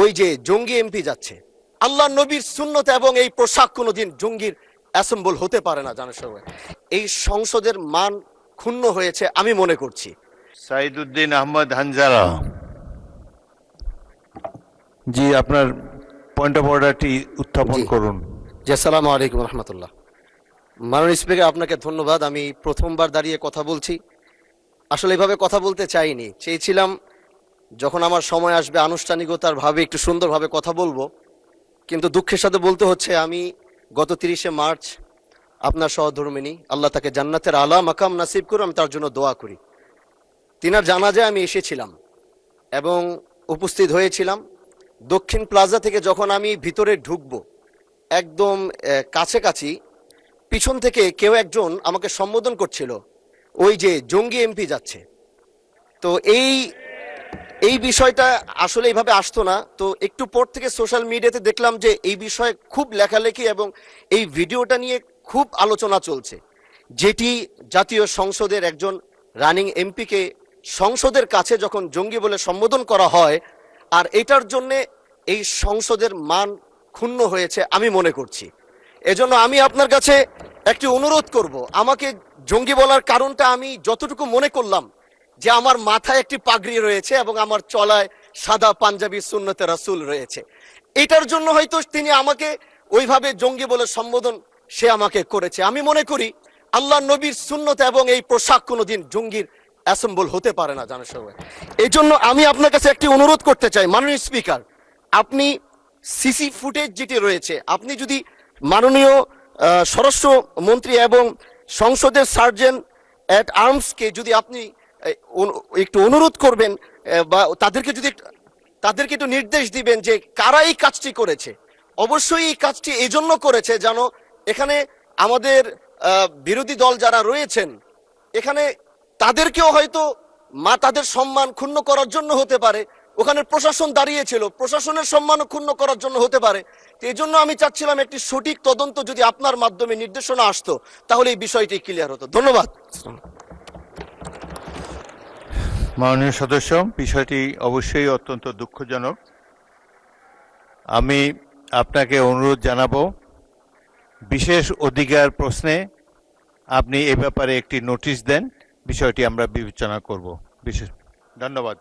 ওই যে জঙ্গি এমপি যাচ্ছে, আল্লাহ নবীর সুন্নত এবং এই পোশাক কোনোদিন জঙ্গির অ্যাসেম্বল হতে পারে না। জানার সবাই এই সংসদের মান ক্ষুণ্ণ হয়েছে আমি মনে করছি। সাইদুদ্দিন আহমদ হানজালা, জি আপনার পয়েন্ট অফ অর্ডারটি উত্থাপন করুন। জি, আসসালামু আলাইকুম রহমতুল্লাহ। মাননীয় স্পিকার, আপনাকে ধন্যবাদ। আমি প্রথমবার দাঁড়িয়ে কথা বলছি, আসলে এভাবে কথা বলতে চাইনি, চেয়েছিলাম যখন আমার সময় আসবে আনুষ্ঠানিকতার ভাবে একটু সুন্দরভাবে কথা বলবো, কিন্তু দুঃখের সাথে বলতে হচ্ছে আমি গত 30শে মার্চ আপনার সহধর্মিনী, আল্লাহ তাকে জান্নাতের আলা মাকাম নাসিব করুন, আমি তার জন্য দোয়া করি। তিনার জানাজায় আমি এসেছিলাম এবং উপস্থিত হয়েছিলাম। দক্ষিণ প্লাজা থেকে যখন আমি ভিতরে ঢুকবো, একদম কাছাকাছি পিছন থেকে কেউ একজন আমাকে সম্বোধন করছিল, ওই যে জঙ্গি এমপি যাচ্ছে। তো এই বিষয়টা আসলে এইভাবে আসতো না। তো একটু পর থেকে সোশ্যাল মিডিয়াতে দেখলাম যে এই বিষয়ে খুব লেখালেখি এবং এই ভিডিওটা নিয়ে খুব আলোচনা চলছে, যেটি জাতীয় সংসদের একজন রানিং এমপিকে সংসদের কাছে যখন জঙ্গি বলে সম্বোধন করা হয়, আর এটার জন্যে এই সংসদের মান ক্ষুণ্ণ হয়েছে আমি মনে করছি। এজন্য আমি আপনার কাছে একটি অনুরোধ করব, আমাকে জঙ্গি বলার কারণটা আমি যতটুকু মনে করলাম যে আমার মাথায় একটি পাগড়ি রয়েছে এবং আমার চলায় সাদা পাঞ্জাবি সুন্নতে রাসূল রয়েছে, এটার জন্য হয়তো তিনি আমাকে ওইভাবে জঙ্গি বলে সম্বোধন সে আমাকে করেছে। আমি মনে করি আল্লাহ নবীর সুন্নত এবং এই পোশাক কোনোদিন জঙ্গির অ্যাসেম্বল হতে পারে না। জানার সবাই এই জন্য আমি আপনার কাছে একটি অনুরোধ করতে চাই, মাননীয় স্পিকার, আপনি সিসি ফুটেজ যেটি রয়েছে, আপনি যদি মাননীয় স্বরাষ্ট্র মন্ত্রী এবং সংসদের সার্জেন্ট অ্যাট আর্মসকে যদি আপনি একটু অনুরোধ করবেন বা তাদেরকে একটু নির্দেশ দিবেন যে কারা এই কাজটি করেছে। অবশ্যই এই কাজটি এই জন্য করেছে যেন এখানে আমাদের বিরোধী দল যারা রয়েছেন এখানে তাদেরকেও হয়তো তাদের সম্মান ক্ষুণ্ণ করার জন্য হতে পারে, ওখানে প্রশাসন দাঁড়িয়েছিল, প্রশাসনের সম্মান ক্ষুণ্ণ করার জন্য হতে পারে। এই জন্য আমি চাচ্ছিলাম একটি সঠিক তদন্ত যদি আপনার মাধ্যমে নির্দেশনা আসতো তাহলে এই বিষয়টি ক্লিয়ার হতো। ধন্যবাদ। মাননীয় সদস্য, বিষয়টি অবশ্যই অত্যন্ত দুঃখজনক। আমি আপনাকে অনুরোধ জানাবো, বিশেষ অধিকার প্রশ্নে আপনি এ ব্যাপারে একটি নোটিশ দেন, বিষয়টি আমরা বিবেচনা করব। বিশেষ ধন্যবাদ।